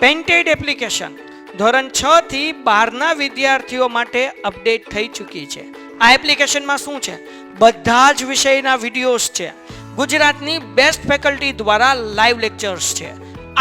Painted application ધોરણ 6 થી 12ના વિદ્યાર્થીઓ માટે અપડેટ થઈ ચૂકી છે. આ એપ્લિકેશનમાં શું છે? બધા જ વિષયના વિડીયોઝ છે. ગુજરાતની બેસ્ટ ફેકલ્ટી દ્વારા લાઈવ લેક્ચર્સ છે.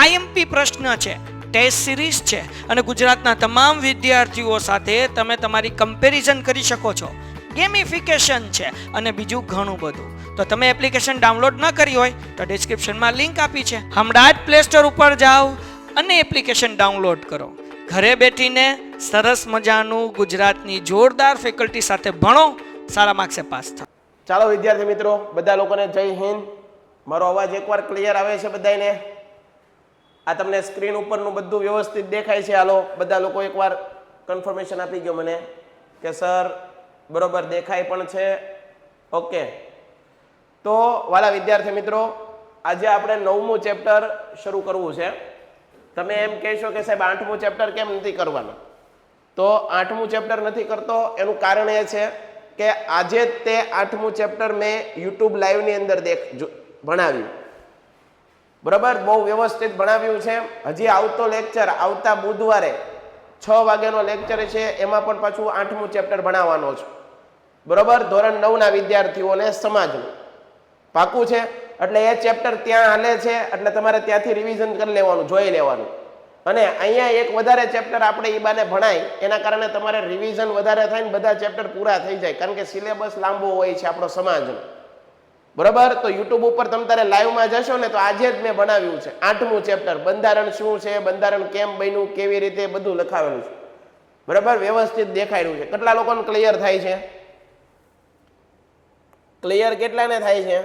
આઈએમપી પ્રશ્ન છે, ટેસ્ટ સિરીઝ છે અને ગુજરાતના તમામ વિદ્યાર્થીઓ સાથે તમે તમારી કમ્પેરિઝન કરી શકો છો. ગેમિફિકેશન છે અને બીજું ઘણું બધું. તો તમે એપ્લિકેશન ડાઉનલોડ ન કરી હોય તો ડિસ્ક્રિપ્શનમાં લિંક આપી છે. હમણાં જ પ્લે સ્ટોર ઉપર જાઓ અને એપ્લિકેશન ડાઉનલોડ કરો. ઘરે બેઠીને સરસ મજાનું ગુજરાતની જોરદાર ફેકલ્ટી સાથે ભણો, સારા માર્ક્સે પાસ થાઓ. ચાલો વિદ્યાર્થી મિત્રો, બધા લોકોને જય હિન્દ. મારો અવાજ એકવાર ક્લિયર આવે છે બધાને? આ તમને સ્ક્રીન ઉપરનું બધું વ્યવસ્થિત દેખાય છે? હાલો બધા લોકો એકવાર કન્ફર્મેશન આપી ગયો મને કે સર બરોબર દેખાય પણ છે. ઓકે, તો વાલા વિદ્યાર્થી મિત્રો, આજે આપણે 9મું ચેપ્ટર શરૂ કરવું છે. તમે એમ કહેશો કે સાહેબ 8મું ચેપ્ટર કેમ નથી કરવાનું? તો 8મું ચેપ્ટર નથી કરતો એનું કારણ એ છે કે આજે તે 8મું ચેપ્ટર મેં યુટ્યુબ લાઈવની અંદર ભણાવ્યું. બરાબર, બહુ વ્યવસ્થિત ભણાવ્યું છે. હજી આવતો લેક્ચર આવતા બુધવારે 6 વાગ્યાનો લેક્ચર છે, એમાં પણ પાછું 8મું ચેપ્ટર ભણાવવાનો છે. બરાબર, ધોરણ 9ના વિદ્યાર્થીઓને સમાજનું પાકું છે. એટલે એ ચેપ્ટર ત્યાં હાલે છે, એટલે તમારે ત્યાંથી રિવિઝન કરી લેવાનું, જોઈ લેવાનું. અને અહીંયા એક વધારે ચેપ્ટર આપણે ઈબાને ભણાય, એના કારણે તમારે રિવિઝન વધારે થાય ને બધા ચેપ્ટર પૂરા થઈ જાય, કારણ કે સિલેબસ લાંબો હોય છે આપણો સમાજનો. બરાબર, તો યુટ્યુબ ઉપર તમે તારે લાઈવમાં જશો ને તો આજે જ મેં ભણાવ્યું છે 8મું ચેપ્ટર. બંધારણ શું છે, બંધારણ કેમ બન્યું, કેવી રીતે, બધું લખાવેલું છે. બરાબર, વ્યવસ્થિત દેખાડ્યું છે. કેટલા લોકોને ક્લિયર થાય છે? ક્લિયર કેટલાને થાય છે?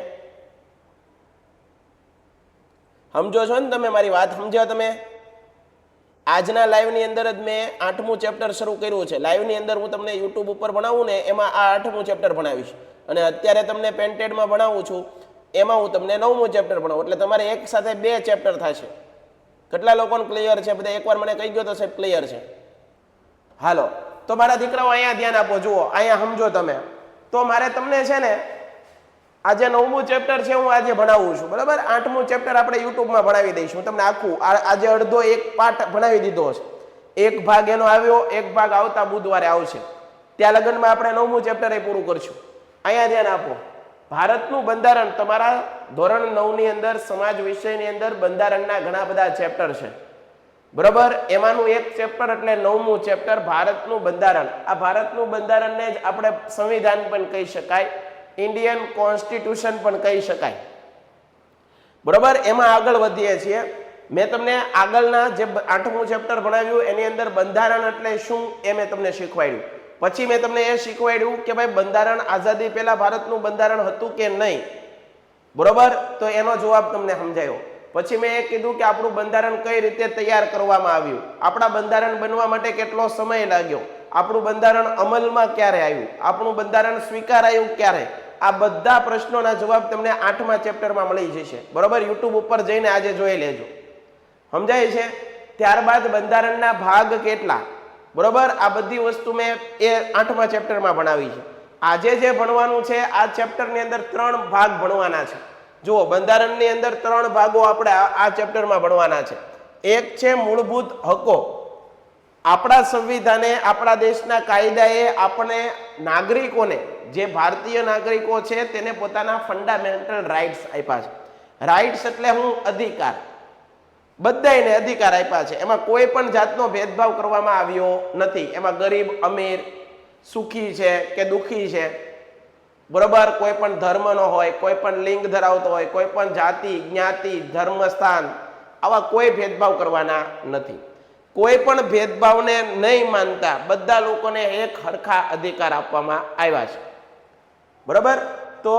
સમજો છો ને તમે? મારી વાત સમજો તમે? આજના લાઈવની અંદર જ મેં 8મું ચેપ્ટર શરૂ કર્યું છે. લાઈવની અંદર હું તમને યુટ્યુબ ઉપર ભણાવું ને એમાં આ 8મું ચેપ્ટર ભણાવીશ, અને અત્યારે તમને પેન્ટેડમાં ભણાવું છું એમાં હું તમને 9મું ચેપ્ટર ભણાવું. એટલે તમારે એક સાથે 2 ચેપ્ટર થશે. કેટલા લોકોને ક્લિયર છે? બધા એકવાર મને કહી ગયો તો સાહેબ ક્લિયર છે. હાલો, તો મારા દીકરાઓ અહીંયા ધ્યાન આપો. જુઓ, અહીંયા સમજો તમે. તો મારે તમને છે ને આજે 9મું ચેપ્ટર છે, હું આજે ભણાવું છું. બરાબર, 8મું ચેપ્ટર આપણે યુટ્યુબમાં ભણાવી દઈશું. તમને આખું આજે અડધો એક પાઠ ભણાવી દીધો છે. એક ભાગ એનો આવ્યો, એક ભાગ આવતા બુધવારે આવશે. ત્યાં લગનમાં આપણે 9મું ચેપ્ટર એ પૂરું કરશું. અહીંયા ધ્યાન આપો. ભારતનું બંધારણ તમારા ધોરણ 9ની અંદર સમાજ વિષયની અંદર બંધારણના ઘણા બધા ચેપ્ટર છે. બરાબર, એમાંનું એક ચેપ્ટર એટલે 9મું ચેપ્ટર ભારતનું બંધારણ. આ ભારતનું બંધારણને જ આપણે સંવિધાન પણ કહી શકાય, ઇન્ડિયન કોન્સ્ટિટ્યુશન પણ કહી શકાય. બરોબર, એમાં આગળ વધીએ છીએ. મેં તમને આગળના જે 8મું ચેપ્ટર ભણાવ્યું એની અંદર બંધારણ એટલે શું એ મેં તમને શીખવાડ્યું. પછી મેં તમને એ શીખવાડ્યું કે ભાઈ બંધારણ આઝાદી પહેલા ભારતનું બંધારણ હતું કે નહીં. બરોબર, તો એનો જવાબ તમને સમજાયો. પછી મેં એ કીધું કે આપણું બંધારણ કઈ રીતે તૈયાર કરવામાં આવ્યું, આપણા બંધારણ બનવા માટે કેટલો સમય લાગ્યો, આપણું બંધારણ અમલમાં ક્યારે આવ્યું, આપણું બંધારણ સ્વીકારાયું ક્યારે. આ બધા પ્રશ્નોના જવાબ તમને 8મા ચેપ્ટરમાં મળી જશે. બરોબર, યુટ્યુબ ઉપર જઈને આજે જોઈ લેજો. સમજાય છે? ત્યારબાદ બંધારણના ભાગ કેટલા, બરોબર, આ બધી વસ્તુ મેં એ 8મા ચેપ્ટરમાં ભણાવી છે. આજે જે ભણવાનું છે આ ચેપ્ટરની અંદર 3 ભાગ ભણવાના છે. જુઓ, બંધારણની અંદર 3 ભાગો આપણે આ ચેપ્ટરમાં ભણવાના છે. એક છે મૂળભૂત હકો. આપણા સંવિધાને, આપણા દેશના કાયદાએ આપણે નાગરિકોને, જે ભારતીય નાગરિકો છે તેને પોતાના ફંડામેન્ટલ રાઇટ્સ આપ્યા છે. રાઇટ્સ એટલે હું? અધિકાર. બધાને અધિકાર આપ્યા છે. એમાં કોઈ પણ જાતનો ભેદભાવ કરવામાં આવ્યો નથી. એમાં ગરીબ, અમીર, સુખી છે કે દુઃખી છે, બરોબર, કોઈ પણ ધર્મનો હોય, કોઈ પણ લિંગ ધરાવતો હોય, કોઈ પણ જાતિ, જ્ઞાતિ, ધર્મ, સ્થાન, આવા કોઈ ભેદભાવ કરવાના નથી. કોઈ પણ ભેદભાવને નહીં માનતા બધા લોકોને એક હરખા અધિકાર આપવામાં આવ્યા છે. બરોબર, તો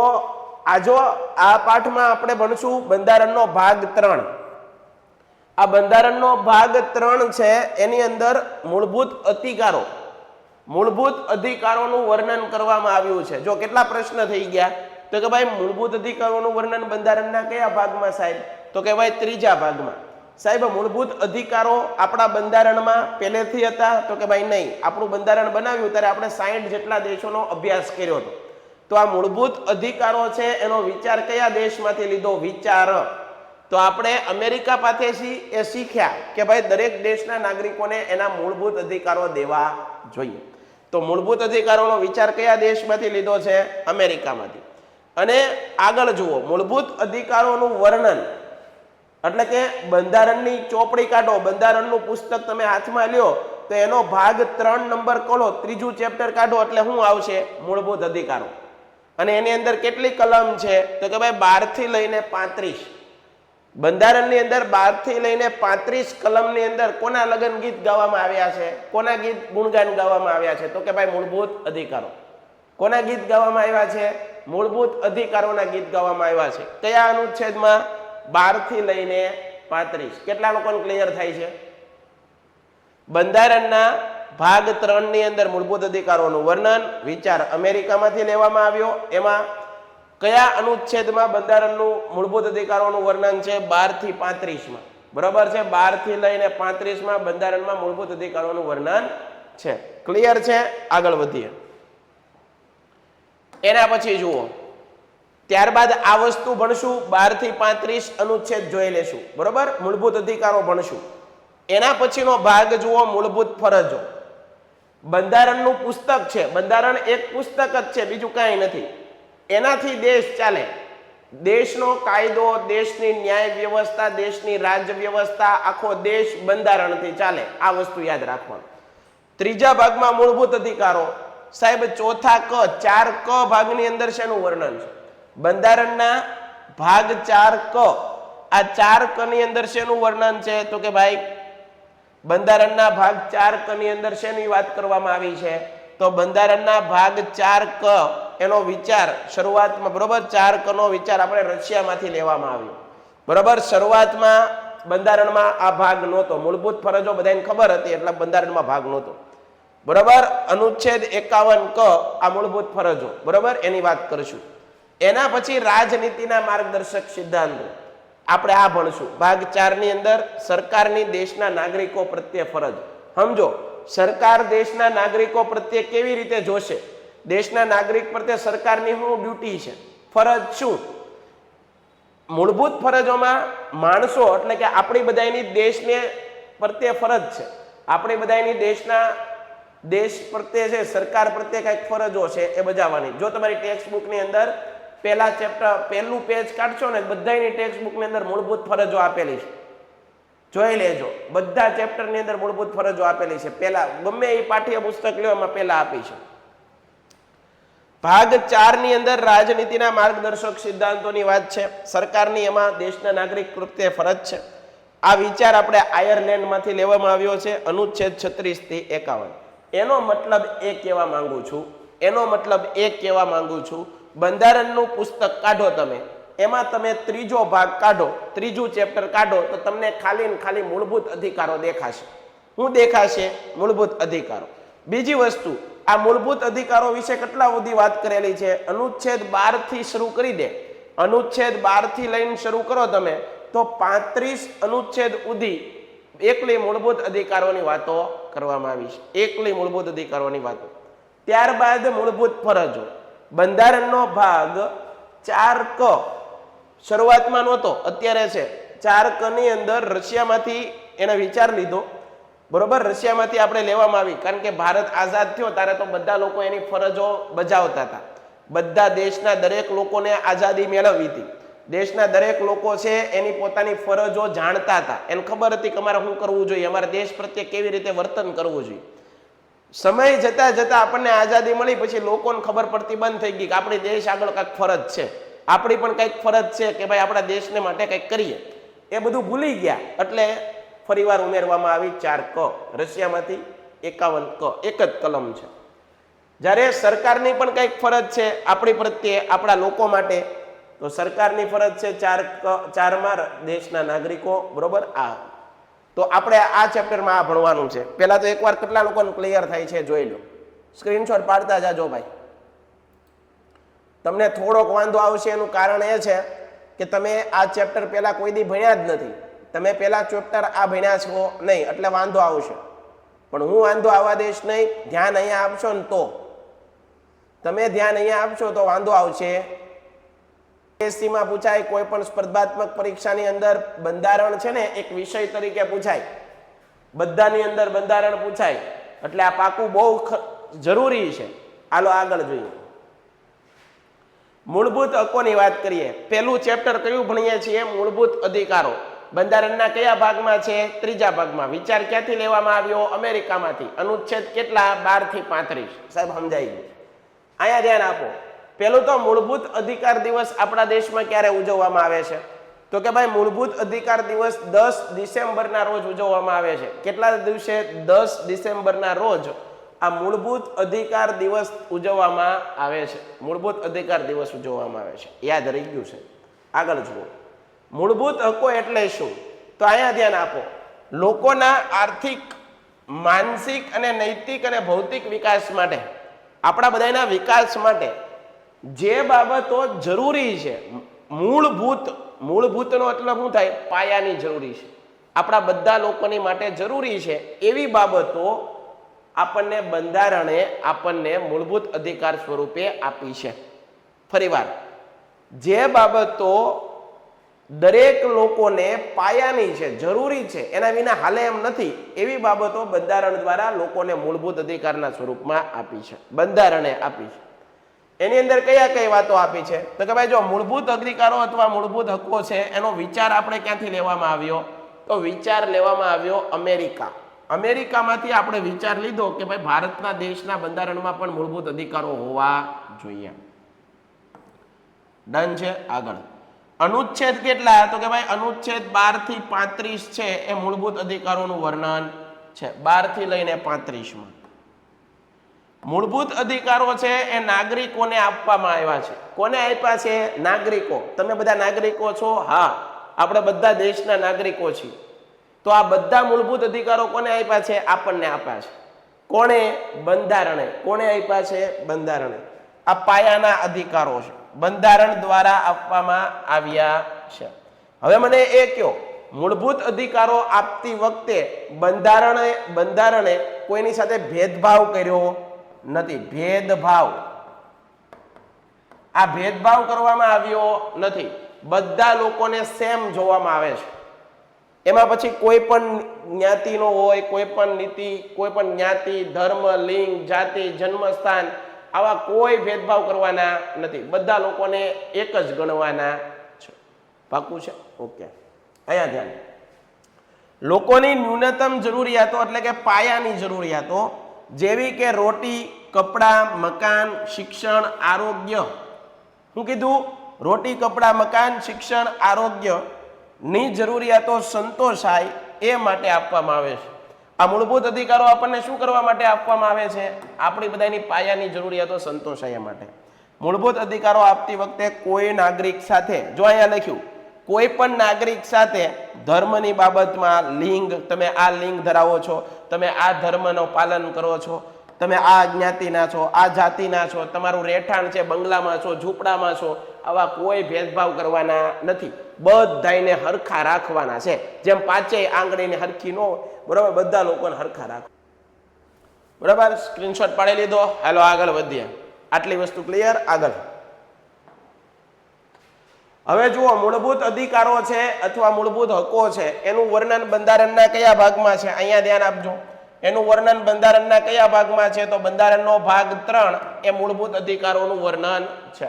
આ પાઠમાં આપણે ભણશું બંધારણનો ભાગ 3. આ બંધારણનો ભાગ 3 છે, એની અંદર મૂળભૂત અધિકારો, મૂળભૂત અધિકારોનું વર્ણન કરવામાં આવ્યું છે. જો કેટલા પ્રશ્ન થઈ ગયા, તો કે ભાઈ મૂળભૂત અધિકારોનું વર્ણન બંધારણના કયા ભાગમાં સાહેબ? તો કે ભાઈ 3જા ભાગમાં. સાહેબ, મૂળભૂત અધિકારો આપણા બંધારણમાં પહેલેથી હતા? તો કે ભાઈ નહીં, આપણું બંધારણ બનાવ્યું ત્યારે આપણે 60 જેટલા દેશોનો અભ્યાસ કર્યો હતો. તો આ મૂળભૂત અધિકારો છે એનો વિચાર કયા દેશમાંથી લીધો? વિચાર. તો આપણે અમેરિકા પાસેથી એ શીખ્યા કે ભાઈ દરેક દેશના નાગરિકોને એના મૂળભૂત અધિકારો દેવા જોઈએ. તો મૂળભૂત અધિકારોનો વિચાર કયા દેશમાંથી લીધો છે? અમેરિકામાંથી. અને આગળ જુઓ, મૂળભૂત અધિકારોનું વર્ણન એટલે કે બંધારણની ચોપડી કાઢો, બંધારણનું પુસ્તક તમે હાથમાં લ્યો તો એનો ભાગ 3 નંબર ખોલો, ત્રીજું ચેપ્ટર કાઢો એટલે શું આવશે? મૂળભૂત અધિકારો. અને એની અંદર કેટલી કલમ છે? તો કે ભાઈ 12 થી લઈને 35. બંધારણની અંદર 12 થી લઈને 35 કલમની અંદર કોના લગન ગીત ગાવામાં આવ્યા છે? કોના ગીત ગુણગાન ગાવામાં આવ્યા છે? તો કે ભાઈ મૂળભૂત અધિકારો. કોના ગીત ગાવામાં આવ્યા છે? મૂળભૂત અધિકારોના ગીત ગાવામાં આવ્યા છે. કયા અનુચ્છેદમાં? 12 થી લઈને 35. કેટલા લોકોને ક્લિયર થાય છે? બંધારણના ભાગ 3 ની અંદર મૂળભૂત અધિકારોનું વર્ણન, વિચાર અમેરિકામાંથી લેવામાં આવ્યો. એમાં કયા અનુચ્છેદમાં બંધારણનું મૂળભૂત અધિકારોનું વર્ણન છે? 12 થી 35 માં. બરોબર છે? 12 થી લઈને 35 માં બંધારણમાં મૂળભૂત અધિકારોનું વર્ણન છે. ક્લિયર છે? આગળ વધીએ. એના પછી જુઓ, ત્યારબાદ આ વસ્તુ ભણશું. 12 થી 35 અનુચ્છેદ જોઈ લેશું. બરોબર? મૂળભૂત અધિકારો ભણશું. એના પછીનો ભાગ જુઓ, મૂળભૂત ફરજો. બંધારણનું પુસ્તક છે. બંધારણ એક પુસ્તક જ છે, બીજું કાંઈ નથી. એનાથી દેશ ચાલે. દેશનો કાયદો, દેશની ન્યાય વ્યવસ્થા, દેશની રાજ્ય વ્યવસ્થા, આખો દેશ બંધારણથી ચાલે. આ વસ્તુ યાદ રાખવાનું. ત્રીજા ભાગમાં મૂળભૂત અધિકારો. સાહેબ ચોથા ક 4 ક ભાગની અંદર શેનું વર્ણન છે? બંધારણના ભાગ 4 ક. આ 4 ક ની અંદર શેનું વર્ણન છે? તો કે ભાઈ બંધારણના ભાગ 4 ક ની અંદર શેની વાત કરવામાં આવી છે? તો બંધારણના ભાગ 4 ક એનો વિચાર શરૂઆતમાં, બરોબર, 4 ક નો વિચાર આપણે રશિયામાંથી લેવામાં આવ્યો. બરોબર? શરૂઆતમાં બંધારણમાં આ ભાગ નહોતો. મૂળભૂત ફરજો બધાને ખબર હતી એટલે બંધારણમાં ભાગ નહોતો. બરોબર? અનુચ્છેદ 51 ક આ મૂળભૂત ફરજો, બરોબર, એની વાત કરશું. એના પછી રાજનીતિના માર્ગદર્શક સિદ્ધાંતો આપણે આ ભણશું. ભાગ 4 ની અંદર સરકારની દેશના નાગરિકો પ્રત્યે ફરજ. સમજો, સરકાર દેશના નાગરિકો પ્રત્યે કેવી રીતે જોશે? દેશના નાગરિક પ્રત્યે સરકારની શું ડ્યુટી છે, ફરજ શું? મૂળભૂત ફરજોમાં માણસો એટલે કે આપણી બધાની દેશને પ્રત્યે ફરજ છે. આપણી બધાની દેશ પ્રત્યે છે, સરકાર પ્રત્યે કંઈક ફરજો છે એ બજાવવાની. જો તમારી ટેક્સ્ટ બુકની અંદર પહેલા ચેપ્ટર પહેલું પેજ કાઢશો ને, બધાની ટેક્સ્ટ બુકની અંદર મૂળભૂત ફરજો આપેલી છે. જોઈ લેજો, બધા ચેપ્ટરની અંદર મૂળભૂત ફરજો આપેલી છે. પહેલા ગમે એ પાઠ્ય પુસ્તક લ્યો એમાં પહેલા આપી છે. ભાગ 4 ની અંદર રાજનીતિના માર્ગદર્શક સિદ્ધાંતોની વાત છે. સરકારની એમાં દેશના નાગરિક પ્રત્યે ફરજ છે. આ વિચાર આપણે આયર્લેન્ડમાંથી લેવામાં આવ્યો છે, અનુચ્છેદ 36 થી 51. એનો મતલબ એ કહેવા માંગુ છું, બંધારણનું પુસ્તક કાઢો તમે, એમાં તમે ત્રીજો ભાગ કાઢો, ત્રીજું ચેપ્ટર કાઢો તો તમને ખાલી ને ખાલી મૂળભૂત અધિકારો દેખાશે. શું દેખાશે? મૂળભૂત અધિકારો. બીજી વસ્તુ, આ મૂળભૂત અધિકારો વિશે કેટલા બધી વાત કરેલી છે? અનુચ્છેદ 12 થી શરૂ કરી દે. અનુચ્છેદ 12 થી લઈને શરૂ કરો તમે તો 35 અનુચ્છેદ સુધી એકલી મૂળભૂત અધિકારોની વાતો કરવામાં આવી છે. એકલી મૂળભૂત અધિકારોની વાતો. ત્યારબાદ મૂળભૂત ફરજો. બંધારણનો ભાગ 4 ક શરૂઆતમાં નહોતો, અત્યારે છે. 4 ક ની અંદર રશિયામાંથી એને વિચાર લીધો. બરોબર? રશિયામાંથી આપણે લેવામાં આવી, કારણ કે ભારત આઝાદ થયો ત્યારે તો બધા લોકો એની ફરજો બજાવતા હતા. બધા દેશના દરેક લોકોને આઝાદી મેળવવી હતી. દેશના દરેક લોકો છે એની પોતાની ફરજો જાણતા હતા. એને ખબર હતી કે અમારે શું કરવું જોઈએ, અમારા દેશ પ્રત્યે કેવી રીતે વર્તન કરવું જોઈએ. સમય જતા જતા આપણને આઝાદી મળી પછી લોકોને ખબર પડતી બંધ થઈ ગઈ કે આપણી દેશ આગળ કંઈક ફરજ છે, આપણી પણ કંઈક ફરજ છે કે ભાઈ આપણા દેશને માટે કંઈક કરીએ. એ બધું ભૂલી ગયા એટલે ફરીવાર ઉમેરવામાં આવી 4 ક. રશિયામાંથી 51 ક, એક જ કલમ છે. જ્યારે સરકારની પણ કંઈક ફરજ છે આપણી પ્રત્યે, આપણા લોકો માટે, તો સરકારની ફરજ છે 4 માં દેશના નાગરિકો. બરોબર? આ તો આપણે આ ચેપ્ટરમાં આ ભણવાનું છે. પહેલા તો એકવાર કેટલા લોકોને ક્લિયર થાય છે જોઈ લો. સ્ક્રીનશોટ પાડતા જાજો ભાઈ. તમને થોડોક વાંધો આવશે એનું કારણ એ છે કે તમે આ ચેપ્ટર પહેલા કોઈ દી ભણ્યા જ નથી. તમે પહેલા ચેપ્ટર આ ભણ્યા છો નહીં એટલે વાંધો આવશે. પણ હું વાંધો આવવા દઈશ નહીં. ધ્યાન અહીંયા આપશો ને તો, તમે ધ્યાન અહીંયા આપશો તો વાંધો આવશે પીએસસી માં પૂછાય, કોઈ પણ સ્પર્ધાત્મક પરીક્ષાની અંદર બંધારણ છે ને એક વિષય તરીકે પૂછાય, બધાની અંદર બંધારણ પૂછાય, એટલે આ પાકું બહુ જરૂરી છે. હાલો આગળ જોઈએ. મૂળભૂત હકોની વાત કરીએ. પહેલું ચેપ્ટર કયું ભણીએ છીએ? મૂળભૂત અધિકારો. બંધારણના કયા ભાગમાં છે? ત્રીજા ભાગમાં. વિચાર ક્યાંથી લેવામાં આવ્યો? અમેરિકામાંથી. અનુચ્છેદ કેટલા? 12 થી 35. સાહેબ સમજાઈ ગયું. અહીંયા ધ્યાન આપો. પેલું તો મૂળભૂત અધિકાર દિવસ આપણા દેશમાં ક્યારે ઉજવવામાં આવે છે? તો કે ભાઈ મૂળભૂત અધિકાર દિવસ 10 ડિસેમ્બરના રોજ ઉજવવામાં આવે છે. કેટલા દિવસે? 10 ડિસેમ્બરના રોજ આ મૂળભૂત અધિકાર દિવસ ઉજવવામાં આવે છે. મૂળભૂત અધિકાર દિવસ ઉજવવામાં આવે છે. યાદ રહી ગયું છે. આગળ જુઓ. મૂળભૂત હકો એટલે શું? તો અહીંયા ધ્યાન આપો. લોકોના આર્થિક, માનસિક અને નૈતિક અને ભૌતિક વિકાસ માટે, આપણા બધાના વિકાસ માટે જે બાબતો જરૂરી છે, મૂળભૂતનો એટલે શું થાય? પાયાની જરૂરી છે, આપણા બધા લોકોની માટે જરૂરી છે એવી બાબતો આપણને બંધારણે આપણને મૂળભૂત અધિકાર સ્વરૂપે આપી છે. ફરીવાર, જે બાબતો દરેક લોકોને પાયાની છે, જરૂરી છે, એના વિના હાલે એમ નથી, એવી બાબતો બંધારણ દ્વારા લોકોને મૂળભૂત અધિકારના સ્વરૂપમાં આપી છે, બંધારણે આપી છે. એની અંદર કયા કઈ વાતો આપી છે? તો કે ભાઈ જો મૂળભૂત અધિકારો અથવા મૂળભૂત હકો છે એનો વિચાર આપણે ક્યાંથી લેવામાં આવ્યો? તો વિચાર લેવામાં આવ્યો અમેરિકામાંથી આપણે વિચાર લીધો કે ભાઈ ભારતના દેશના બંધારણમાં પણ મૂળભૂત અધિકારો હોવા જોઈએ. ડન છે. આગળ અનુચ્છેદ કેટલા? તો કે ભાઈ અનુચ્છેદ 12 થી 35 છે એ મૂળભૂત અધિકારોનું વર્ણન છે. 12 થી લઈને 35માં મૂળભૂત અધિકારો છે એ નાગરિકોને આપવામાં આવ્યા છે. કોને આપ્યા છે? નાગરિકો. તમે બધા નાગરિકો છો? હા, આપણે બધા દેશના નાગરિકો છીએ. તો આ બધા મૂળભૂત અધિકારો કોને આપ્યા છે? આપણને આપ્યા છે. કોણે? બંધારણે. કોણે આપ્યા છે? બંધારણે. આ પાયાના અધિકારો છે, બંધારણ દ્વારા આપવામાં આવ્યા છે. હવે મને એ કહો, મૂળભૂત અધિકારો આપતી વખતે બંધારણે કોઈની સાથે ભેદભાવ કર્યો નથી. આ ભેદભાવ કરવામાં આવ્યો નથી. બધા લોકોને સેમ જોવામાં આવે છે. એમાં પછી કોઈ પણ જ્ઞાતિનો હોય, કોઈ પણ નીતિ, કોઈ પણ જ્ઞાતિ, ધર્મ, લિંગ, જાતિ, જન્મસ્થાન, આવા કોઈ ભેદભાવ કરવાના નથી. બધા લોકોને એક જ ગણવાના છે. પાકું છે? ઓકે. અહીંયા ધ્યાન. લોકોની ન્યૂનતમ જરૂરિયાતો એટલે કે પાયાની જરૂરિયાતો જેવી કે રોટી, કપડાં, મકાન, શિક્ષણ, આરોગ્ય. શું કીધું? રોટી, કપડાં, મકાન, શિક્ષણ, આરોગ્ય ની જરૂરિયાતો સંતોષાય એ માટે આપવામાં આવે છે. આ મૂળભૂત અધિકારો આપણને શું કરવા માટે આપવામાં આવે છે? આપણી બધાની પાયાની જરૂરિયાતો સંતોષાય માટે. મૂળભૂત અધિકારો આપતી વખતે કોઈ નાગરિક સાથે, જો અહીંયા લખ્યું, કોઈ પણ નાગરિક સાથે ધર્મની બાબતમાં, લિંગ, તમે આ લિંગ ધરાવો છો, તમે આ ધર્મનો પાલન કરો છો, તમે આ જ્ઞાતિના છો, આ જાતિના છો, તમારું રહેઠાણ છે, બંગલામાં છો, ઝૂંપડામાં છો, આવા કોઈ ભેદભાવ કરવાના નથી. બધાને હરખા રાખવાના છે. જેમ પાંચેય આંગળીને હરખી ન હોય, બરાબર, બધા લોકોને હરખા રાખવા. બરાબર, સ્ક્રીનશોટ પાડી લીધો. હાલો આગળ વધીએ. આટલી વસ્તુ ક્લિયર. આગળ હવે જુઓ, મૂળભૂત અધિકારો છે અથવા મૂળભૂત હકો છે એનું વર્ણન બંધારણના કયા ભાગમાં છે? અહીંયા ધ્યાન આપજો. એનું વર્ણન બંધારણના કયા ભાગમાં છે? તો બંધારણનો ભાગ 3 એ મૂળભૂત અધિકારોનું વર્ણન છે.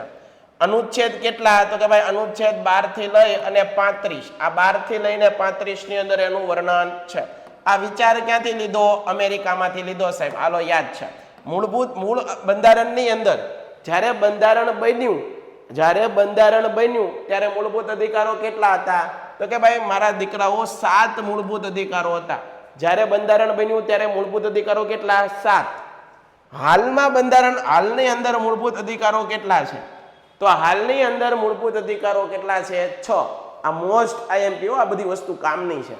અનુચ્છેદ કેટલા? તો કે ભાઈ અનુચ્છેદ 12 થી લઈ અને 35. આ 12 થી લઈને 35 ની અંદર એનું વર્ણન છે. આ વિચાર ક્યાંથી લીધો? અમેરિકામાંથી લીધો સાહેબ. હાલો યાદ છે. મૂળ બંધારણની અંદર જ્યારે બંધારણ બન્યું ત્યારે મૂળભૂત અધિકારો કેટલા હતા? તો કે ભાઈ મારા દીકરાઓ 7 મૂળભૂત અધિકારો હતા. જ્યારે બંધારણ બન્યું ત્યારે મૂળભૂત અધિકારો કેટલા? 7. હાલની અંદર મૂળભૂત અધિકારો કેટલા છે? તો હાલની અંદર મૂળભૂત અધિકારો કેટલા છે? 6. આ મોસ્ટ આઈએમપી, આ બધી વસ્તુ કામની છે.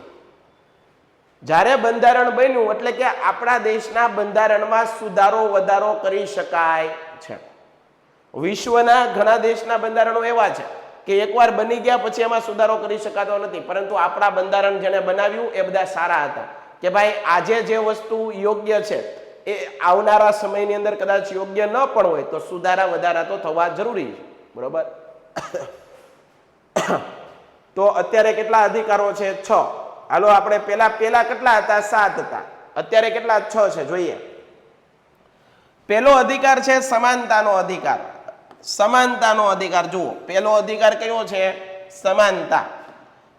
જ્યારે બંધારણ બન્યું એટલે કે આપણા દેશના બંધારણમાં સુધારો વધારો કરી શકાય છે. વિશ્વના ઘણા દેશના બંધારણો એવા છે કે એકવાર બની ગયા પછી એમાં સુધારો કરી શકાતો નથી, પરંતુ આપણા બંધારણ જેને બનાવ્યું એ બધા સારા હતા કે ભાઈ આજે જે વસ્તુ યોગ્ય છે એ આવનારા સમયની અંદર કદાચ યોગ્ય ન પણ હોય તો સુધારા વધારા તો થવા જરૂરી છે. બરોબર. તો અત્યારે કેટલા અધિકારો છે? 6. હાલો આપણે પેલા કેટલા હતા? 7 હતા. અત્યારે કેટલા? 6 છે. જોઈએ. પહેલો અધિકાર છે સમાનતાનો અધિકાર. સમાનતાનો અધિકાર જુઓ, પહેલો અધિકાર કયો છે? સમાનતા.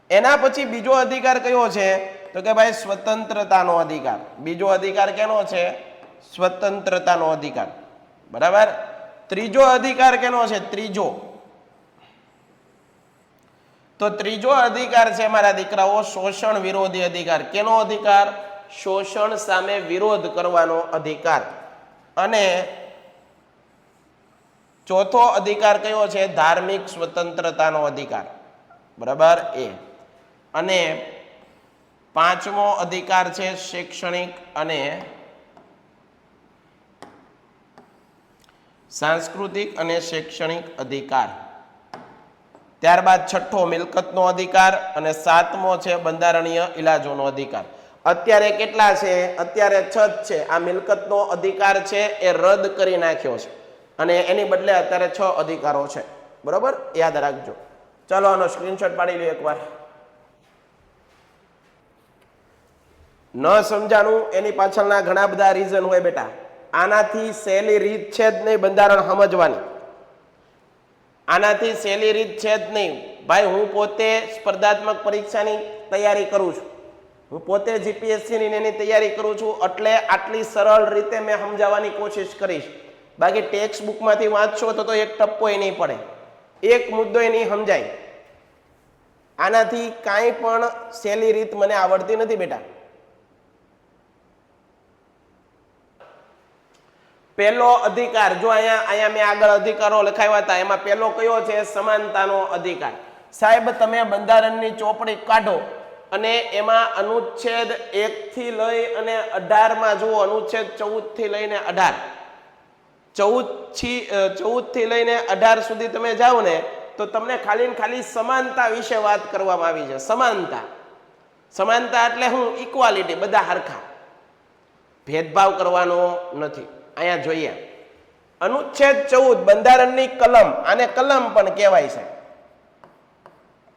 એના પછી બીજો અધિકાર કયો છે? તો કે ભાઈ સ્વતંત્રતાનો અધિકાર. બીજો અધિકાર કેનો છે? સ્વતંત્રતાનો અધિકાર. બરાબર. ત્રીજો અધિકાર કેનો છે? ત્રીજો. તો ત્રીજો અધિકાર છે મારા દીકરાઓ શોષણ વિરોધી અધિકાર. કેનો અધિકાર? શોષણ સામે વિરોધ કરવાનો અધિકાર. અને ચોથો અધિકાર કયો છે? ધાર્મિક સ્વતંત્રતાનો અધિકાર. બરાબર એ. અને પાંચમો અધિકાર છે શૈક્ષણિક અને સાંસ્કૃતિક અને શૈક્ષણિક અધિકાર. ત્યારબાદ છઠ્ઠો મિલકતનો અધિકાર અને સાતમો છે બંધારણીય ઇલાજોનો અધિકાર. અત્યારે કેટલા છે? અત્યારે 6 જ છે. આ મિલકતનો અધિકાર છે એ રદ કરી નાખ્યો છે અને એની બદલે અત્યારે 6 અધિકારો છે. બરોબર, યાદ રાખજો. ચાલો આનો સ્ક્રીનશોટ પાડી લો એકવાર. ન સમજાણું એની પાછળના ઘણા બધા રીઝન હોય બેટા. આનાથી સહેલી રીત છે જ નહીં બંધારણ સમજવાની. આનાથી સહેલી રીત છે જ નહીં ભાઈ. હું પોતે સ્પર્ધાત્મક પરીક્ષાની તૈયારી કરું છું. હું પોતે જીપીએસસીની એની તૈયારી કરું છું એટલે આટલી સરળ રીતે મેં સમજાવવાની કોશિશ કરીશ. બાકી ટેક્સ્ટ બુકમાંથી વાંચશો તો એક ટપ્પોય નહીં પડે, એક મુદ્દોય નહીં સમજાય. આનાથી કાંઈ પણ સહેલી રીત મને આવડતી નથી બેટા. પહેલો અધિકાર જો અહીંયા મેં આગળ અધિકારો લખાવ્યા હતા એમાં પહેલો કયો છે? સમાનતાનો અધિકાર. સાહેબ તમે બંધારણની ચોપડી કાઢો અને એમાં અનુચ્છેદ 1 થી લઈ અને 18 માં જુઓ. અનુચ્છેદ 14 થી લઈને 18, 14 થી લઈને 18 સુધી તમે જાઓ ને તો તમને ખાલી ને ખાલી સમાનતા વિશે વાત કરવામાં આવી છે. સમાનતા. સમાનતા એટલે હું? ઇક્વાલિટી, બધા હરખા, ભેદભાવ કરવાનો નથી. અહીંયા જોઈએ અનુચ્છેદ 14 બંધારણની કલમ. આને કલમ પણ કહેવાય છે.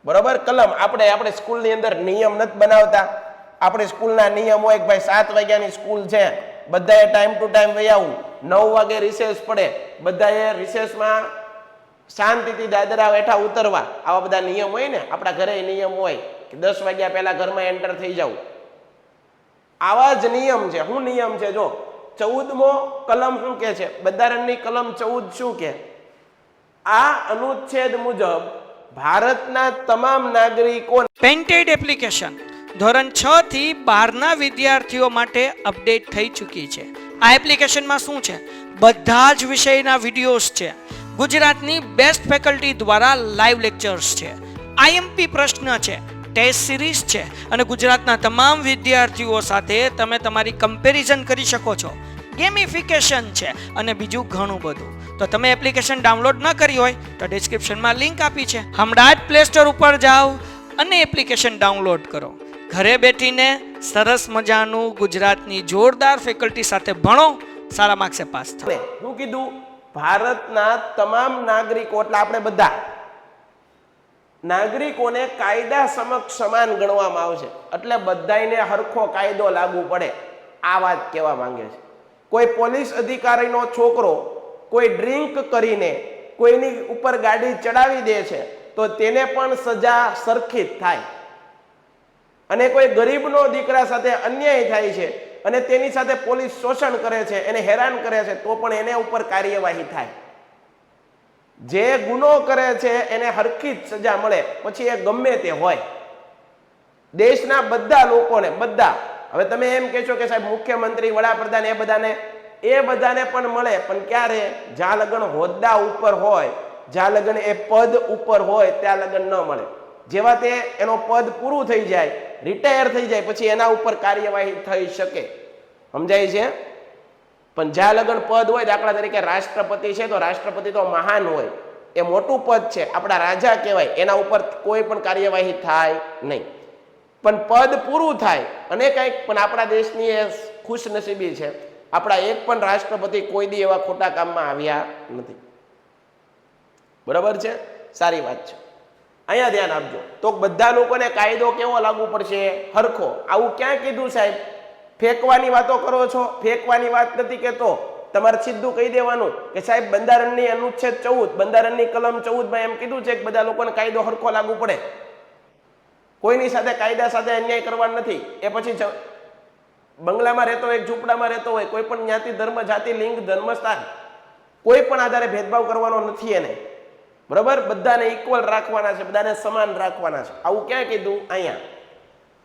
બરોબર, કલમ. આપણે સ્કૂલની અંદર નિયમ નથી બનાવતા. આપણે સ્કૂલના નિયમ હોય કે ભાઈ 7 વાગ્યાની સ્કૂલ છે, બધાએ ટાઈમ ટુ ટાઈમ વહી આવવું, 9 વાગે રિસેસ પડે, બધાએ રિસેસમાં શાંતિથી દાદરા બેઠા ઉતરવા. આવા બધા નિયમ હોય ને. આપણા ઘરે નિયમ હોય કે 10 વાગ્યા પહેલા ઘરમાં એન્ટર થઈ જવું. આવા જ નિયમ છે. શું નિયમ છે? જો 14મો કલમ શું કે છે? બંધારણની કલમ 14 શું કે? આ અનુચ્છેદ મુજબ ભારતના તમામ નાગરિકો પેન્ટેડ એપ્લિકેશન ધોરણ 6 થી 12ના વિદ્યાર્થીઓ માટે અપડેટ થઈ ચૂકી છે. આ એપ્લિકેશનમાં શું છે? બધા જ વિષયના વિડીયોઝ છે. ગુજરાતની બેસ્ટ ફેકલ્ટી દ્વારા લાઈવ લેક્ચર્સ છે. આઈએમપી પ્રશ્ન છે, ટેસ્ટ સિરીઝ છે અને ગુજરાતના તમામ વિદ્યાર્થીઓ સાથે તમે તમારી કમ્પેરિઝન કરી શકો છો. ગેમિફિકેશન છે અને બીજું ઘણું બધું. તો તમે એપ્લિકેશન ડાઉનલોડ ન કરી હોય તો ડિસ્ક્રિપ્શનમાં લિંક આપી છે. હમણાં જ પ્લે સ્ટોર ઉપર જાઓ અને એપ્લિકેશન ડાઉનલોડ કરો. ઘરે બેઠીને સરસ મજાનું ગુજરાતની જોરદાર ફેકલ્ટી સાથે ભણો, સારા માર્ક્સે પાસ થાઓ. શું કીધું? ભારતના તમામ નાગરિકો એટલે આપણે બધા નાગરિકોને કાયદા સમક્ષ સમાન ગણવામાં આવશે. એટલે બધાને હરખો કાયદો લાગુ પડે. આ વાત કહેવા માંગે છે. કોઈ પોલીસ અધિકારીનો છોકરો કોઈ ડ્રિંક કરીને કોઈની ઉપર ગાડી ચડાવી દે છે તો તેને પણ સજા સરખી જ થાય. અને કોઈ ગરીબનો દીકરા સાથે અન્યાય થાય છે અને તેની સાથે પોલીસ શોષણ કરે છે, એને હેરાન કરે છે તો પણ એને ઉપર કાર્યવાહી થાય. જે ગુનો કરે છે એને હરખી જ સજા મળે, પછી એ ગમે તે હોય. દેશના બધા લોકોને, બધા, હવે તમે એમ કહેશો કે સાહેબ મુખ્યમંત્રી, વડાપ્રધાન એ બધાને પણ મળે, પણ ક્યારે? જ્યાં લગન હોદ્દા ઉપર હોય, જ્યાં લગન એ પદ ઉપર હોય ત્યાં લગન ન મળે. જેવા તે એનો પદ પૂરું થઈ જાય, રિટાયર થઈ જાય, પછી એના ઉપર કાર્યવાહી થઈ શકે. સમજાય છે? પણ જ્યાં લગન પદ હોય, દાખલા તરીકે રાષ્ટ્રપતિ છે તો રાષ્ટ્રપતિ તો મહાન હોય, એ મોટું પદ છે, આપણા રાજા કહેવાય, એના ઉપર કોઈ પણ કાર્યવાહી થાય નહીં. પણ પદ પૂરું થાય અને કંઈક, પણ આપણા દેશની એ ખુશનસીબી છે, આપણા એક પણ રાષ્ટ્રપતિ કોઈ દી એવા ખોટા કામમાં આવ્યા નથી. બરાબર છે? સારી વાત છે. અહીંયા ધ્યાન આપજો. તો બધા લોકોને કાયદો કેવો લાગુ પડશે? હરખો. આવું ક્યાં કીધું સાહેબ? ફેંકવાની વાતો કરો છો? ફેંકવાની વાત નથી કહેતો. તમારે સીધું કહી દેવાનું કે સાહેબ બંધારણની અનુચ્છેદ 14, બંધારણની કલમ 14 માં એમ કીધું છે કે બધા લોકોને કાયદો હરખો લાગુ પડે. કોઈની સાથે કાયદા સાથે અન્યાય કરવાનો નથી. એ પછી બંગલામાં રહેતો હોય, ઝૂંપડામાં રહેતો હોય, કોઈ પણ જ્ઞાતિ, ધર્મ, જાતિ, લિંગ, જન્મસ્થાન, કોઈ પણ આધારે ભેદભાવ કરવાનો નથી એને. બરાબર? બધાને ઇક્વલ રાખવાના છે, બધાને સમાન રાખવાના છે. આવું ક્યાં કીધું? અહીંયા.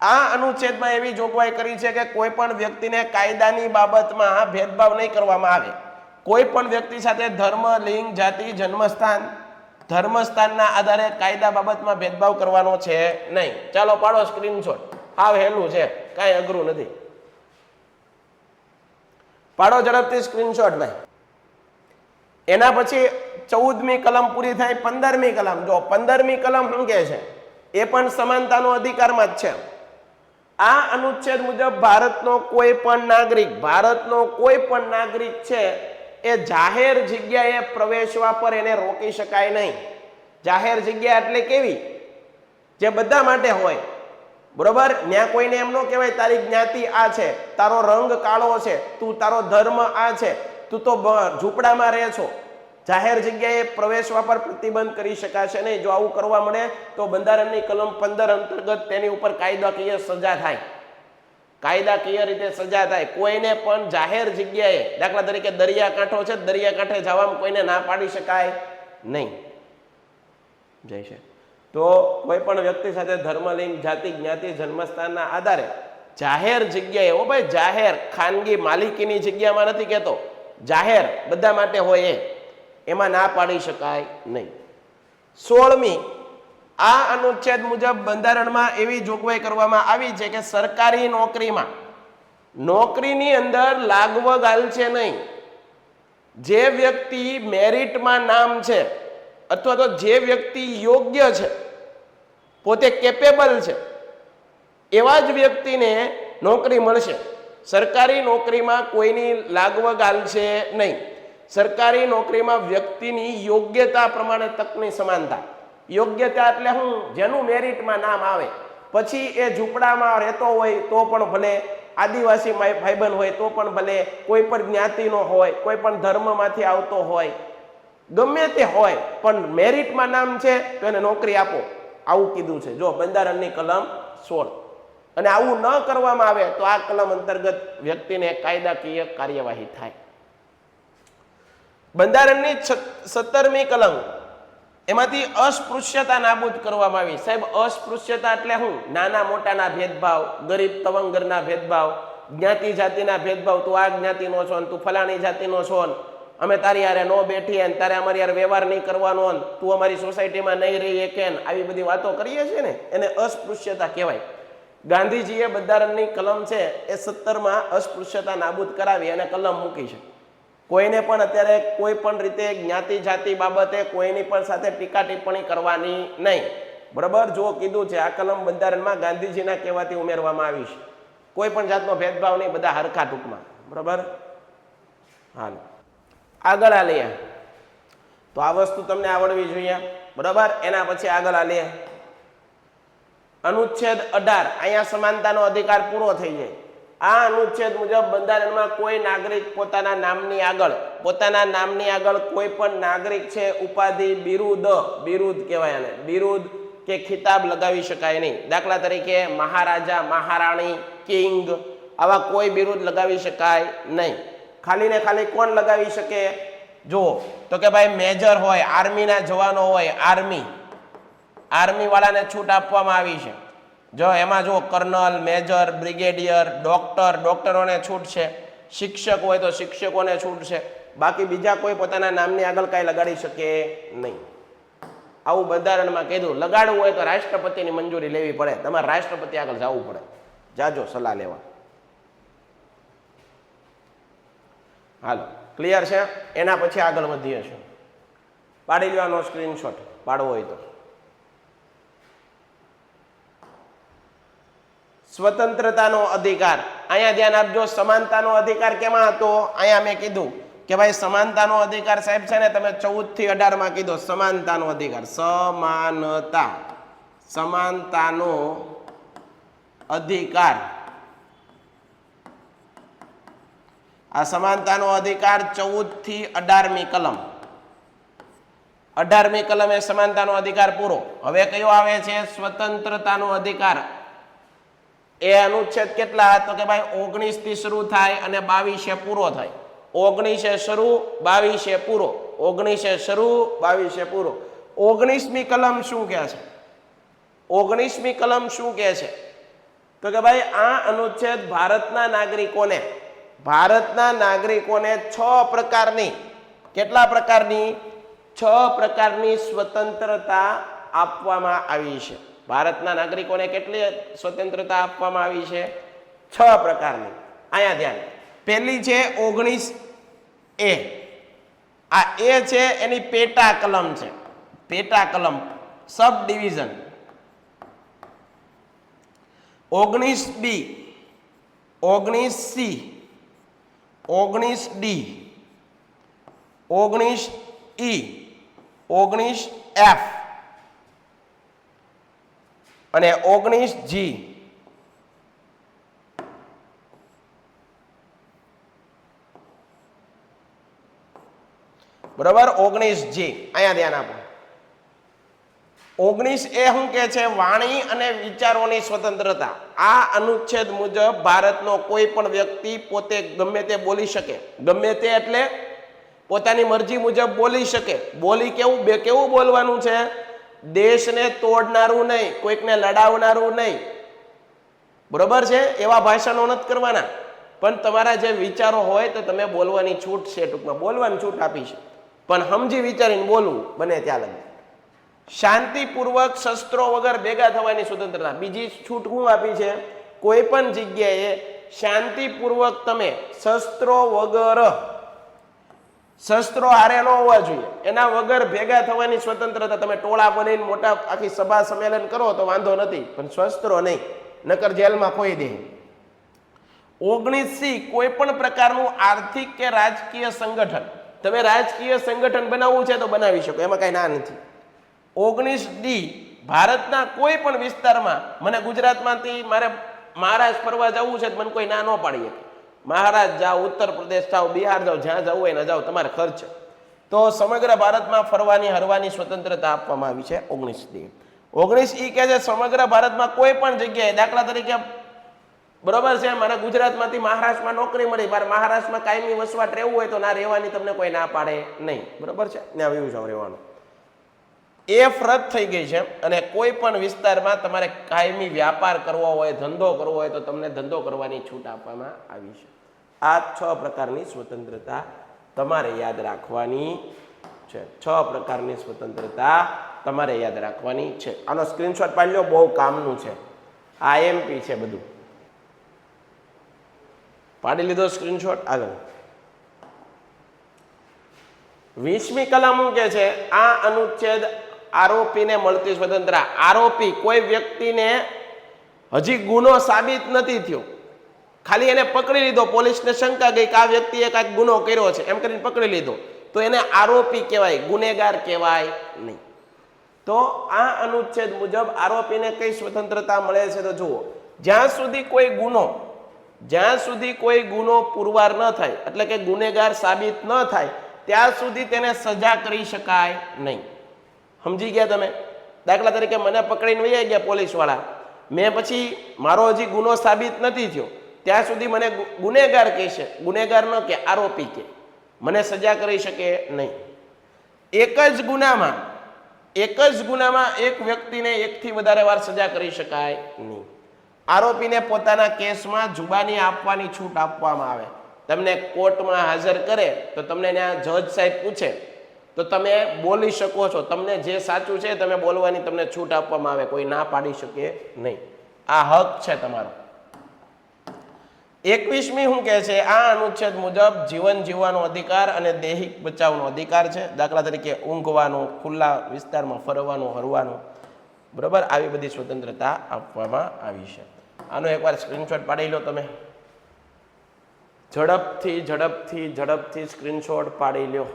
આ અનુચ્છેદમાં એવી જોગવાઈ કરી છે કે કોઈ પણ વ્યક્તિને કાયદાની બાબતમાં ભેદભાવ નહીં કરવામાં આવે. કોઈ પણ વ્યક્તિ સાથે ધર્મ, લિંગ, જાતિ, જન્મસ્થાન, ધર્મસ્થાનના આધારે કાયદા બાબતમાં ભેદભાવ કરવાનો છે નહીં. ચાલો પાડો સ્ક્રીનશોટ. હાવ હેલું છે, કાંઈ અઘરું નથી. પાડો ઝડપથી સ્ક્રીનશોટ ભાઈ. એના પછી 14મી કલમ પૂરી થાય, 15મી કલમ. જો 15મી કલમ શું કહે છે? એ પણ સમાનતાનો અધિકારમાં જ છે. આ અનુચ્છેદ મુજબ ભારતનો કોઈ પણ નાગરિક છે એ જાહેર જગ્યાએ પ્રવેશવા પર એને રોકી શકાય નહીં. જાહેર જગ્યા એટલે કેવી? જે બધા માટે હોય. બરોબર? ત્યાં કોઈને એમ ન કહેવાય તારી જ્ઞાતિ આ છે, તારો રંગ કાળો છે, તું તારો ધર્મ આ છે, તું તો ઝૂંપડામાં રહે છો. જાહેર જગ્યાએ પ્રવેશવા પર પ્રતિબંધ કરી શકાશે નહીં. જો આવું કરવા મળે તો બંધારણની કલમ 15 અંતર્ગત તેની ઉપર કાયદાકીય સજા થાય. કાયદાકીય રીતે સજા થાય. કોઈને પણ જાહેર જગ્યાએ, દાખલા તરીકે દરિયાકાંઠો છે, દરિયાકાંઠે જવામાં કોઈને ના પાડી શકાય નહીં. જય છે. તો કોઈ પણ વ્યક્તિ સાથે ધર્મ, લિંગ, જાતિ, જ્ઞાતિ, જન્મસ્થાનના આધારે જાહેર જગ્યાએ, ઓ ભાઈ જાહેર, ખાનગી માલિકીની જગ્યામાં નથી કહેતો, જાહેર બધા માટે હોય એમાં ના પાડી શકાય નહીં. 16મી આ અનુચ્છેદ મુજબ બંધારણમાં એવી જોગવાઈ કરવામાં આવી છે કે સરકારી નોકરીની અંદર લાગવગ હાલશે નહીં. જે વ્યક્તિ મેરિટમાં નામ છે અથવા તો જે વ્યક્તિ યોગ્ય છે, પોતે કેપેબલ છે, એવા જ વ્યક્તિને નોકરી મળશે. સરકારી નોકરીમાં કોઈની લાગવગ હાલશે નહીં. સરકારી નોકરીમાં વ્યક્તિની યોગ્યતા પ્રમાણે તકની સમાનતા. યોગ્યતા એટલે શું? જેનું મેરિટમાં નામ આવે. પછી એ ઝૂંપડામાં રહેતો હોય તો પણ ભલે, આદિવાસી ભાઈબંધ હોય તો પણ ભલે, કોઈ પણ જ્ઞાતિનો હોય, કોઈ પણ ધર્મમાંથી આવતો હોય, ગમે તે હોય, પણ મેરિટમાં નામ છે તો એને નોકરી આપો. આવું કીધું છે. જો બંધારણની કલમ 16. અને આવું ન કરવામાં આવે તો આ કલમ અંતર્ગત વ્યક્તિને કાયદાકીય કાર્યવાહી થાય. બંધારણની 17મી કલમ, એમાંથી અસ્પૃશ્યતા નાબૂદ કરવામાં આવી. સાહેબ અસ્પૃશ્યતા એટલે શું? નાના મોટાના ભેદભાવ, ગરીબ તવંગરના ભેદભાવ, જ્ઞાતિ જાતિના ભેદભાવ. તું આ જ્ઞાતિનો છો ને તું ફલાણી જાતિનો છો ને અમે તારી યારે ન બેઠીએ ને તારે અમારી યારે વ્યવહાર નહીં કરવાનો ને તું અમારી સોસાયટીમાં નહીં રહી કે આવી બધી વાતો કરીએ છીએ ને, એને અસ્પૃશ્યતા કહેવાય. ગાંધીજીએ બંધારણની કલમ છે એ 17માં અસ્પૃશ્યતા નાબૂદ કરાવી અને કલમ મૂકી છે. કોઈને પણ અત્યારે કોઈ પણ રીતે જ્ઞાતિ જાતિ બાબતે કોઈની પણ સાથે ટીકા ટિપ્પણી કરવાની નહીં. બરાબર? જો કીધું છે આ કલમ બંધારણમાં ગાંધીજીના કહેવાથી ઉમેરવામાં આવી છે. કોઈ પણ જાતનો ભેદભાવ નહીં, બધા હરખા ટૂંકમાં. બરાબર? હાલ આગળ આલીએ તો આ વસ્તુ તમને આવડવી જોઈએ. બરાબર? એના પછી આગળ આલીએ અનુચ્છેદ 18. અહીંયા સમાનતાનો અધિકાર પૂરો થઈ જાય. આ અનુચ્છેદ મુજબ બંધારણમાં કોઈ નાગરિક પોતાના નામની આગળ કોઈ પણ નાગરિક છે ઉપાધિ, બિરુદ કહેવાય આને, બિરુદ કે ખિતાબ લગાવી શકાય નહીં. દાખલા તરીકે મહારાજા, મહારાણી, કિંગ, આવા કોઈ બિરુદ લગાવી શકાય નહીં. ખાલી ને ખાલી કોણ લગાવી શકે? જુઓ તો કે ભાઈ મેજર હોય, આર્મીના જવાનો હોય, આર્મી વાળાને છૂટ આપવામાં આવી છે. જો એમાં જો કર્નલ, મેજર, બ્રિગેડિયર, ડોક્ટરોને છૂટ છે. શિક્ષક હોય તો શિક્ષકોને છૂટ છે. બાકી બીજા કોઈ પોતાના નામની આગળ કાંઈ લગાડી શકે નહીં. આવું બંધારણમાં કીધું. લગાડવું હોય તો રાષ્ટ્રપતિની મંજૂરી લેવી પડે. તમારે રાષ્ટ્રપતિ આગળ જવું પડે. જાજો સલાહ લેવા. હાલો ક્લિયર છે? એના પછી આગળ વધીએ છીએ. પાડી લેવાનો સ્ક્રીનશોટ પાડવો હોય તો. સ્વતંત્રતાનો અધિકાર. અહીંયા ધ્યાન આપજો. સમાનતાનો અધિકાર કેમાં હતો? અહીંયા મેં કીધું કે ભાઈ સમાનતાનો અધિકાર સાહેબ છે ને તમે 14 થી 18 માં કીધો સમાનતાનો અધિકાર, સમાનતાનો અધિકાર. આ સમાનતાનો અધિકાર 14 થી 18મી કલમ, 18મી કલમ એ સમાનતાનો અધિકાર પૂરો. હવે કયો આવે છે? સ્વતંત્રતાનો અધિકાર. એ અનુચ્છેદ કેટલા? તો કે ભાઈ 19 થી શરૂ થાય અને 22 પૂરો થાય. 19 શરૂ 22 પૂરો, 19 શરૂ 22 પૂરો. 19મી કલમ શું કહે છે? 19મી કલમ શું કહે છે? તો કે ભાઈ આ અનુચ્છેદ ભારતના નાગરિકોને 6 પ્રકારની, કેટલા પ્રકારની? 6 પ્રકારની સ્વતંત્રતા આપવામાં આવી છે. ભારતના નાગરિકોને કેટલી સ્વતંત્રતા આપવામાં આવી છે? 6 પ્રકારની. અહીંયા ધ્યાન. પહેલી છે 19A. આ એ છે એની પેટા કલમ છે, પેટા કલમ, સબ division. 19B, 19C, 19D, 19E, 19F અને 19G. બરાબર? 19G. અહીંયા ધ્યાન આપો. 19A શું કે છે? વાણી અને વિચારોની સ્વતંત્રતા. આ અનુચ્છેદ મુજબ ભારતનો કોઈ પણ વ્યક્તિ પોતે ગમે તે બોલી શકે. ગમે તે એટલે પોતાની મરજી મુજબ બોલી શકે. બોલી કેવું બોલવાનું છે? દેશને તોડનારું નહીં, કોઈકને લડાવનારું નહીં. બરોબર છે? એવા ભાષણો નથી કરવાના. પણ તમારા જે વિચારો હોય તો તમે બોલવાની છૂટ છે, ટૂંકમાં બોલવાની છૂટ આપી છે, પણ સમજી વિચારીને બોલવું બને ત્યાં લગી. શાંતિપૂર્વક શસ્ત્રો વગર ભેગા થવાની સ્વતંત્રતા. બીજી છૂટ શું આપી છે? કોઈ પણ જગ્યાએ શાંતિપૂર્વક તમે શસ્ત્રો વગર, શસ્ત્રો હારે ન હોવા જોઈએ, એના વગર ભેગા થવાની સ્વતંત્રતા. તમે ટોળા બનીને મોટા આખી સભા સંમેલન કરો તો વાંધો નથી, પણ શસ્ત્રો નહીં, નકર જેલમાં ખોઈ દે. 19C, કોઈ પણ પ્રકારનું આર્થિક કે રાજકીય સંગઠન. તમે રાજકીય સંગઠન બનાવવું છે તો બનાવી શકો, એમાં કઈ ના નથી. 19D, ભારતના કોઈ પણ વિસ્તારમાં, મને ગુજરાતમાંથી મારે મહારાષ્ટ્ર ફરવા જવું છે, મને કોઈ ના ન પાડી શકે. મહારાષ્ટ્ર જાઓ, ઉત્તર પ્રદેશ જાઓ, બિહાર જાઓ, જ્યાં જવું હોય ને જાઓ, તમારે ખર્ચ. તો સમગ્ર ભારતમાં ફરવાની હરવાની સ્વતંત્રતા આપવામાં આવી છે 19D. 19E કહે છે સમગ્ર ભારતમાં કોઈ પણ જગ્યાએ, દાખલા તરીકે બરોબર છે, મને ગુજરાતમાંથી મહારાષ્ટ્રમાં નોકરી મળી, મારે મહારાષ્ટ્રમાં કાયમી વસવાટ રહેવું હોય તો ના રહેવાની તમને કોઈ ના પાડે નહીં. બરોબર છે? ત્યાં વ્યૂ જાવ રહેવાનું. F રદ થઈ ગઈ છે અને કોઈ પણ વિસ્તારમાં તમારે કાયમી વ્યાપાર કરવો હોય, ધંધો કરવો હોય તો તમને ધંધો કરવાની છૂટ આપવામાં આવી છે. આ 6 પ્રકારની સ્વતંત્રતા તમારે યાદ રાખવાની છે. 6 પ્રકારની સ્વતંત્રતા તમારે યાદ રાખવાની છે. આનો સ્ક્રીનશોટ પાડી લો, બહુ કામનું છે. આ IMP છે બધું. પાડી લીધો સ્ક્રીનશોટ? આગળ 20મી કલમ શું કે છે? આ અનુચ્છેદ આરોપીને મળતી સ્વતંત્રતા. આરોપી, કોઈ વ્યક્તિને હજી ગુનો સાબિત નથી થયો, ખાલી એને પકડી લીધો, પોલીસને શંકા ગઈ કે આ વ્યક્તિએ કાંઈક ગુનો કર્યો છે, એમ કરીને પકડી લીધો, તો એને આરોપી કહેવાય, ગુનેગાર કહેવાય નહીં. તો આ અનુચ્છેદ મુજબ આરોપીને કઈ સ્વતંત્રતા મળે છે? તો જુઓ, જ્યાં સુધી કોઈ ગુનો પુરવાર ન થાય, એટલે કે ગુનેગાર સાબિત ન થાય, ત્યાં સુધી તેને સજા કરી શકાય નહીં. સમજી ગયા તમે? દાખલા તરીકે મને પકડીને વહી ગયા પોલીસ વાળા, મેં પછી મારો હજી ગુનો સાબિત નથી થયો, ત્યાં સુધી મને ગુનેગાર કહેશે, ગુનેગાર ન કે આરોપી કે, મને સજા કરી શકે નહીં. એક જ ગુનામાં એક વ્યક્તિને 1 થી વધારે વાર સજા કરી શકાય નહીં. આરોપીને પોતાના કેસમાં જુબાની આપવાની છૂટ આપવામાં આવે. તમને કોર્ટમાં હાજર કરે તો તમને ત્યાં જજ સાહેબ પૂછે તો તમે બોલી શકો છો, તમને જે સાચું છે તમે બોલવાની તમને છૂટ આપવામાં આવે, કોઈ ના પાડી શકે નહીં. આ હક છે તમારો. 21મી શું કહે છે? આ અનુચ્છેદ મુજબ જીવન જીવવાનો અધિકાર અને દૈહિક બચાવનો અધિકાર છે. દાખલા તરીકે ઊંઘવાનો, ખુલ્લા વિસ્તારમાં ફરવાનું, હરવાનું, બરાબર, આવી બધી સ્વતંત્રતા આપવામાં આવી છે. આનો એકવાર સ્ક્રીનશોટ પાડી લો તમે. ઝડપથી સ્ક્રીનશોટ પાડી લ્યો.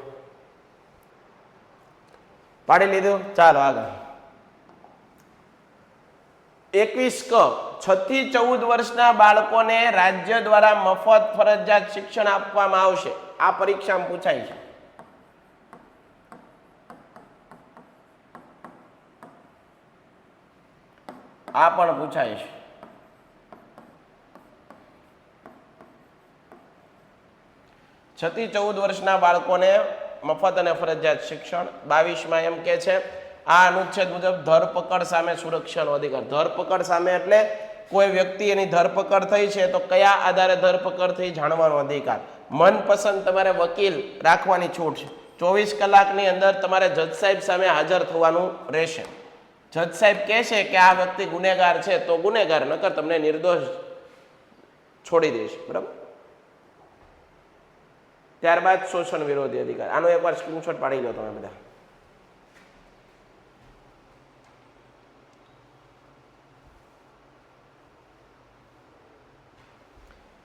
પાડી લીધું? ચાલો આગળ. 21 ક 6 થી 14 વર્ષના બાળકોને રાજ્ય દ્વારા મફત ફરજિયાત શિક્ષણ આપવામાં આવશે. આ પરીક્ષામાં પૂછાય છે. આ પણ પૂછાય છે. છ થી 14 વર્ષના બાળકોને મફત અને ફરજિયાત શિક્ષણ. 22માં એમ કે છે આ અનુચ્છેદ મુજબ ધરપકડ સામે સુરક્ષાનો અધિકાર. ધરપકડ સામે એટલે કોઈ વ્યક્તિ એની ધરપકડ થઈ છે તો કયા આધારે ધરપકડ થઈ જાણવાનો અધિકાર. મનપસંદ તમારે વકીલ રાખવાની છૂટ છે. 24 કલાકની અંદર તમારે જજ સાહેબ સામે હાજર થવાનું રહેશે. જજ સાહેબ કહે છે કે આ વ્યક્તિ ગુનેગાર છે તો ગુનેગાર, નકર તમને નિર્દોષ છોડી દેશે. બરાબર. ત્યારબાદ શોષણ વિરોધી અધિકાર. આનો એકવાર સ્ક્રીનશોટ પાડી લો તમે બધા.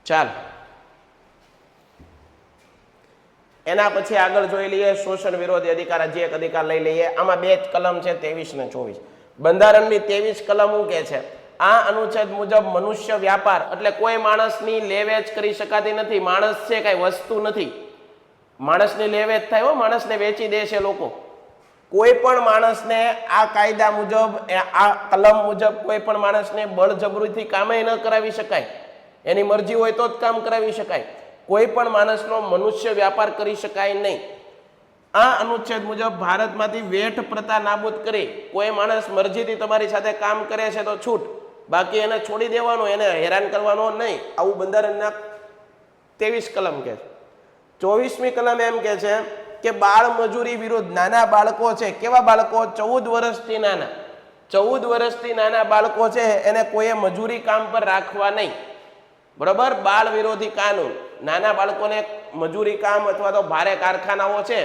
ચાલ એના પછી આગળ જોઈ લઈએ શોષણ વિરોધી અધિકાર. હજી એક અધિકાર લઈ લઈએ. આમાં બે જ કલમ છે, 23 ને 24. બંધારણની 23 કલમ શું કે છે? આ અનુચ્છેદ મુજબ મનુષ્ય વ્યાપાર એટલે કોઈ માણસની લેવેચ કરી શકાતી નથી. માણસ છે કઈ વસ્તુ નથી. માણસની લેવેચ થાય હો, માણસને વેચી દે છે લોકો. કોઈ પણ માણસને આ કાયદા મુજબ, આ કલમ મુજબ કોઈ પણ માણસને બળજબરીથી કામે ન કરાવી શકાય. એની મરજી હોય તો જ કામ કરાવી શકાય. કોઈ પણ માણસનો મનુષ્ય વ્યાપાર કરી શકાય નહીં. આ અનુચ્છેદ મુજબ ભારતમાંથી વેઠ પ્રથા નાબૂદ કરી કોઈ માણસ મરજીથી તમારી સાથે કામ કરે છે તો છૂટ, બાકી એને છોડી દેવાનો, એને હેરાન કરવાનો નહીં. આવું બંધારણના 23 કલમ કે છે. 24મી કલમ એમ કે છે કે બાળ મજૂરી વિરુદ્ધ. નાના બાળકો છે, કેવા બાળકો? 14 વર્ષથી નાના. 14 વર્ષથી નાના બાળકો છે એને કોઈએ મજૂરી કામ પર રાખવા નહીં. બરોબર. બાળ વિરોધી કાનૂન. નાના બાળકોને મજૂરી કામ અથવા તો ભારે કારખાનાઓ છે,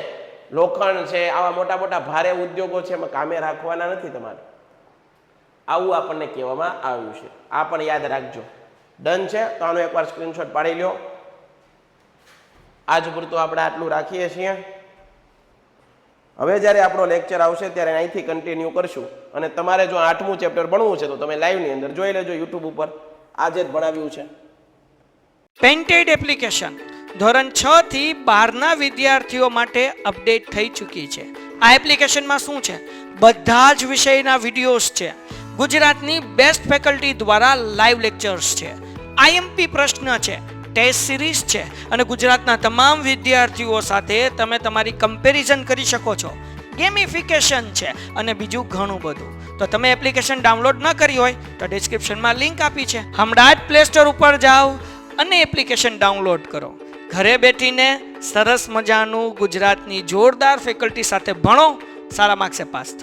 લોખંડ છે, આવા મોટા મોટા ભારે ઉદ્યોગો છે, એમાં કામે રાખવાના નથી તમારે. આવું આપણને કહેવામાં આવ્યું છે. આ પણ યાદ રાખજો. ડન છે? તો આનો એકવાર સ્ક્રીનશોટ પાડી લો. આજ પૂરતું આપણે આટલું રાખીએ છીએ. હવે જ્યારે આપણો લેક્ચર આવશે ત્યારે અહીંથી કન્ટિન્યુ કરશું. અને તમારે જો 8મું ચેપ્ટર ભણવું છે તો તમે લાઈવની અંદર જોઈ લેજો યુટ્યુબ ઉપર. આજે જ ભણાવ્યું છે. પેન્ટેડ એપ્લિકેશન ધોરણ 6 થી 12ના વિદ્યાર્થીઓ માટે અપડેટ થઈ ચૂકી છે. આ એપ્લિકેશનમાં શું છે? બધા જ વિષયના વિડીયોઝ છે. ગુજરાતની બેસ્ટ ફેકલ્ટી દ્વારા લાઈવ લેક્ચર્સ છે. આઈએમપી પ્રશ્ન છે, ટેસ્ટ સિરીઝ છે અને ગુજરાતના તમામ વિદ્યાર્થીઓ સાથે તમે તમારી કમ્પેરિઝન કરી શકો છો. ગેમિફિકેશન છે અને બીજું ઘણું બધું. તો તમે એપ્લિકેશન ડાઉનલોડ ન કરી હોય તો ડિસ્ક્રિપ્શનમાં લિંક આપી છે. હમણાં જ પ્લે સ્ટોર ઉપર જાઓ અને એપ્લિકેશન ડાઉનલોડ કરો. ઘરે બેઠીને સરસ મજાનું ગુજરાતની જોરદાર ફેકલ્ટી સાથે ભણો, સારા માર્ક્સે પાસ થાઓ.